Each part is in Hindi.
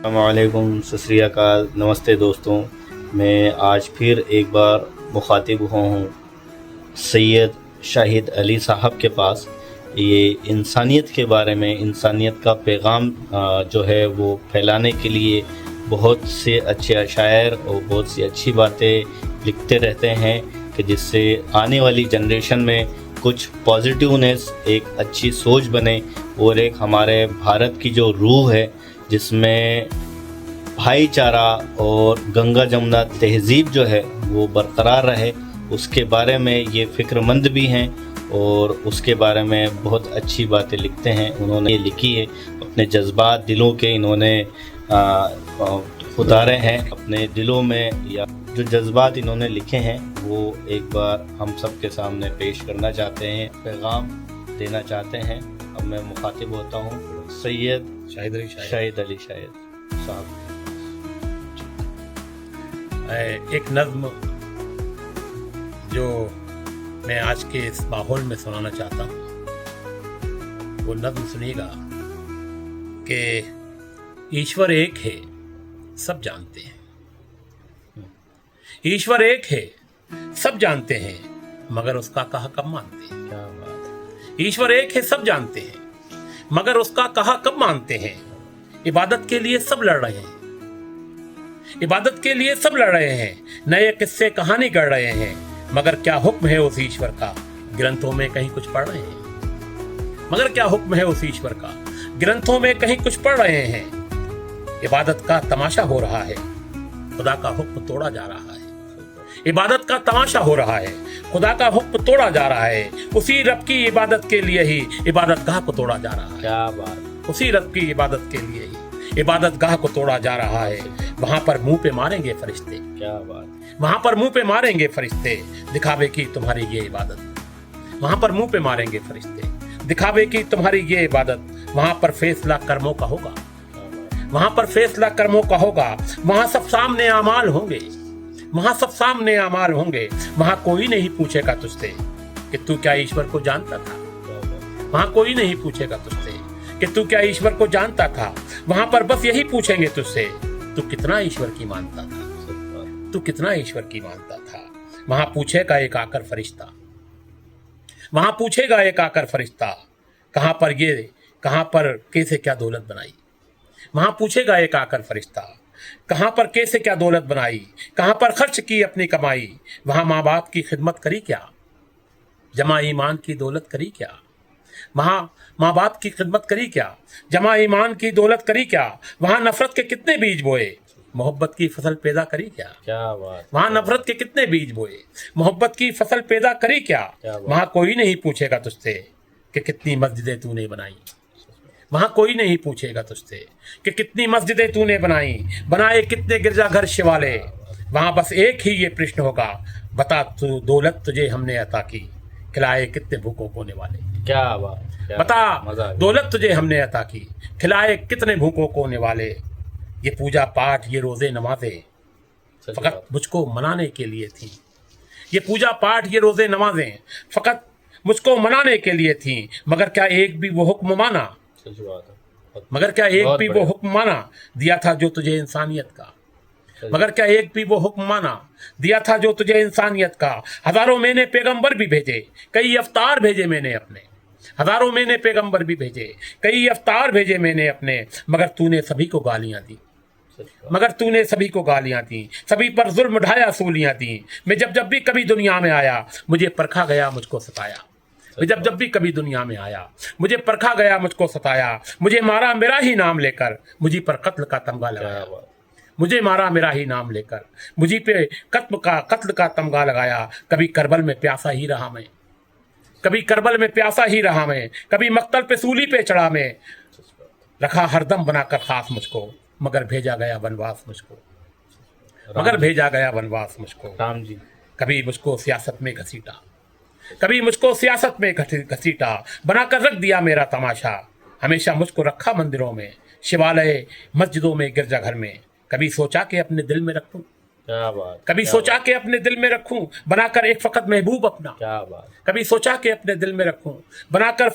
अस्सलामुअलैकुम, सत श्री अकाल, नमस्ते दोस्तों। मैं आज फिर एक बार मुखातिब हुआ हूँ सैयद शाहिद अली साहब के पास। ये इंसानियत के बारे में, इंसानियत का पैगाम जो है वो फैलाने के लिए बहुत से अच्छे शायर और बहुत सी अच्छी बातें लिखते रहते हैं कि जिससे आने वाली जनरेशन में कुछ पॉजिटिवनेस, एक अच्छी सोच बने और एक हमारे भारत की जो रूह है जिसमें भाईचारा और गंगा जमुना तहज़ीब जो है वो बरकरार रहे, उसके बारे में ये फ़िक्रमंद भी हैं और उसके बारे में बहुत अच्छी बातें लिखते हैं। उन्होंने ये लिखी है, अपने जज्बात दिलों के इन्होंने उतारे हैं अपने दिलों में, या जो जज्बात इन्होंने लिखे हैं वो एक बार हम सब के सामने पेश करना चाहते हैं, पैगाम देना चाहते हैं। अब मैं मुखातिब होता हूँ सैयद शाहिद अली साहब। एक नज़्म जो मैं आज के इस माहौल में सुनाना चाहता हूँ, वो नज़्म सुनिएगा कि ईश्वर एक है, सब जानते हैं। ईश्वर एक है, सब जानते हैं, मगर उसका कहा कब मानते हैं। क्या बात है। ईश्वर एक है, सब जानते हैं, मगर उसका कहा कब मानते हैं। इबादत के लिए सब लड़ रहे हैं, इबादत के लिए सब लड़ रहे हैं, नए किस्से कहानी कर रहे हैं, मगर क्या हुक्म है उस ईश्वर का, ग्रंथों में कहीं कुछ पढ़ रहे हैं। मगर क्या हुक्म है उस ईश्वर का, ग्रंथों में कहीं कुछ पढ़ रहे हैं। इबादत का तमाशा हो रहा है, खुदा का हुक्म तोड़ा जा रहा है। इबादत का तमाशा हो रहा है, खुदा का हुक्म तोड़ा जा रहा है। उसी रब की इबादत के लिए ही इबादत गाह को तोड़ा जा रहा है। क्या बात। उसी रब की इबादत के लिए ही इबादत गाह को तोड़ा जा रहा है। वहां पर मुंह पे मारेंगे फरिश्ते, क्या बात। वहां पर मुंह पे मारेंगे फरिश्ते, दिखावे की तुम्हारी ये इबादत। वहां पर मुंह पे मारेंगे फरिश्ते, दिखावे की तुम्हारी ये इबादत। वहां पर फैसला कर्मों का होगा, वहां पर फैसला कर्मों का होगा। वहां सब सामने अमाल होंगे, वहां सब सामने अमाल होंगे। वहां कोई नहीं पूछेगा तुझसे कि तू क्या ईश्वर को जानता था। वहां कोई नहीं पूछेगा तुझसे कि तू क्या ईश्वर को जानता था। वहां पर बस यही पूछेंगे तुझसे, तू कितना ईश्वर की मानता था, तू कितना ईश्वर की मानता था। वहां पूछेगा एक आकर फरिश्ता, वहां पूछेगा एक आकर फरिश्ता, कहां पर कैसे क्या दौलत बनाई। वहां पूछेगा एक आकर फरिश्ता, कहां पर कैसे क्या दौलत बनाई, कहां पर खर्च की अपनी कमाई। वहां माँ बाप की खिदमत करी क्या, जमा ईमान की दौलत करी क्या। वहां माँ बाप की खिदमत करी क्या, जमा ईमान की दौलत करी क्या। वहां नफरत के कितने बीज बोए, मोहब्बत की फसल पैदा करी क्या। क्या बात। वहां नफरत के कितने बीज बोए, मोहब्बत की फसल पैदा करी क्या। वहां कोई नहीं पूछेगा तुझसे कि कितनी मस्जिदें तूने बनाई। वहां कोई नहीं पूछेगा तुझसे कि कितनी मस्जिदें तूने बनाई, बनाए कितने गिरजाघर शिवाले। वहां बस एक ही ये प्रश्न होगा, बता तू दौलत तुझे हमने अता की, खिलाए कितने भूखों को निवाले। क्या बात। बता दौलत तुझे हमने अता की, खिलाए कितने भूखों को निवाले। ये पूजा पाठ, ये रोजे नमाजें फकत मुझको मनाने के लिए थी। ये पूजा पाठ, ये रोजे नमाजें फकत मुझको मनाने के लिए थी। मगर क्या एक भी वो हुक्म माना, मगर क्या एक भी वो हुक्म माना, दिया था जो तुझे इंसानियत का। मगर क्या एक भी वो हुक्म माना, दिया था जो तुझे इंसानियत का। हजारों मैंने पैगंबर भी भेजे, कई अवतार भेजे मैंने अपने। हजारों मैंने पैगंबर भी भेजे, कई अवतार भेजे मैंने अपने। मगर तूने सभी को गालियां दी, मगर तूने सभी को गालियां दी, सभी पर जुल्म ढाया, सूलियां दी। मैं जब भी कभी दुनिया में आया, मुझे परखा गया, मुझको सताया। मैं जब भी कभी दुनिया में आया, मुझे परखा गया, मुझको सताया। मुझे मारा मेरा ही नाम लेकर, मुझी पर कत्ल का तमगा लगाया। मुझे मारा मेरा ही नाम लेकर, मुझी पे कत्ल का तमगा लगाया। कभी करबल में प्यासा ही रहा मैं, कभी करबल में प्यासा ही रहा मैं। कभी मक्तल पे सूली पे चढ़ा मैं, रखा हरदम बनाकर खास मुझको, मगर भेजा गया वनवास मुझको, मगर भेजा गया वनवास मुझको। राम जी। कभी मुझको सियासत में घसीटा, कभी मुझको सियासत में घसीटा, बनाकर रख दिया मेरा तमाशा। हमेशा मुझको रखा मंदिरों में, शिवालय मस्जिदों में, गिरजाघर में। कभी सोचा कि अपने दिल में रखूं, क्या बात। कभी सोचा कि अपने दिल में रखूं, बनाकर एक फकत महबूब अपना। क्या बात। कभी सोचा कि अपने दिल में रखूं, बनाकर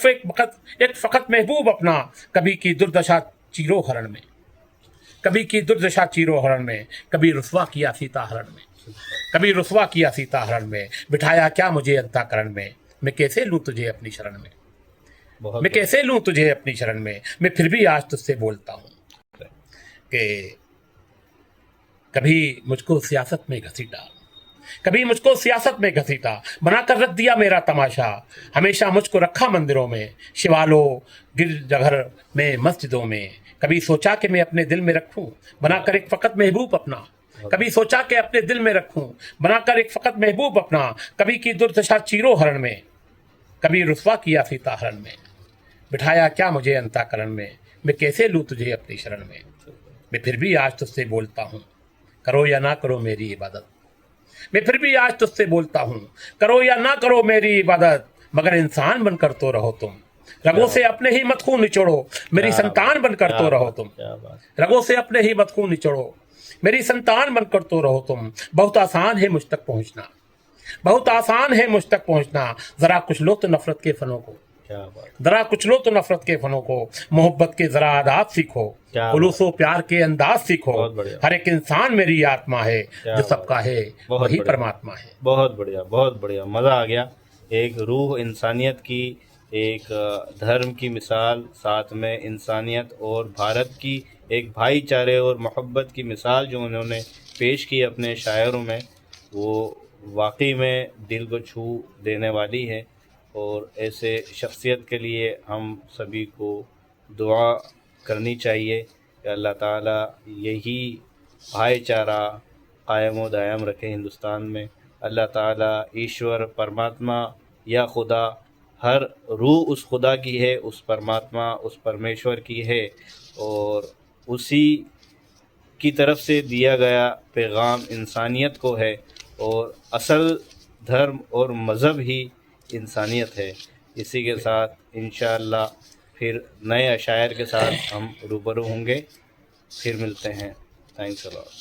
एक फकत महबूब अपना। कभी की दुर्दशा चीरो हरण में, कभी की दुर्दशा चीरो हरण में, कभी रुसवा किया सीता हरण में, कभी रुसवा किया सीता हरण में, बिठाया क्या मुझे अंतःकरण में, मैं कैसे लूं तुझे अपनी शरण में, बहुत मैं कैसे लूं तुझे अपनी शरण में, मैं फिर भी आज तुझसे बोलता हूं कि कभी मुझको सियासत में घसीटा, कभी मुझको सियासत में घसीटा, बनाकर रख दिया मेरा तमाशा, हमेशा मुझको रखा मंदिरों में, शिवालों गिरजाघर में मस्जिदों में, कभी सोचा कि मैं अपने दिल में रखूं बनाकर एक फकत महबूब अपना, कभी सोचा कि अपने दिल में रखूं बनाकर एक फकत महबूब अपना, कभी की दुर्दशा चीरो हरण में, कभी रुसवा किया सीता हरण में, बिठाया क्या मुझे अंतःकरण में, मैं कैसे लूं तुझे अपनी शरण में, मैं फिर भी आज तुझसे बोलता हूं करो या ना करो मेरी इबादत, मैं फिर भी आज तुझसे बोलता हूं करो या ना करो मेरी इबादत, मगर इंसान बनकर तो रहो तुम, रगों से अपने ही मत खून निचोड़ो, मेरी संतान बनकर तो रहो तुम, रगों से अपने ही मत खून निचोड़ो, मेरी संतान बनकर तो रहो तुम, बहुत आसान है मुझ तक पहुंचना, बहुत आसान है मुझ तक पहुंचना, जरा कुछ लो तो नफरत के फनों को, जरा कुछ लो तो नफरत के फनों को, मोहब्बत के जरा आदाब सीखो, खुलूसो प्यार के अंदाज सीखो, हर एक इंसान मेरी आत्मा है, जो सबका है वही परमात्मा है। बहुत बढ़िया, बहुत बढ़िया, मज़ा आ गया। एक रूह इंसानियत की, एक धर्म की मिसाल, साथ में इंसानियत और भारत की एक भाईचारे और मोहब्बत की मिसाल जो उन्होंने पेश की अपने शायरों में, वो वाकई में दिल को छू देने वाली है। और ऐसे शख्सियत के लिए हम सभी को दुआ करनी चाहिए कि अल्लाह ताला यही भाईचारा कायम व दायम रखे हिंदुस्तान में। अल्लाह ताला ईश्वर परमात्मा या खुदा, हर रूह उस खुदा की है, उस परमात्मा, उस परमेश्वर की है, और उसी की तरफ से दिया गया पैगाम इंसानियत को है, और असल धर्म और मज़हब ही इंसानियत है। इसी के साथ इंशाअल्लाह फिर नए अशायर के साथ हम रूबरू होंगे, फिर मिलते हैं। Thanks a lot.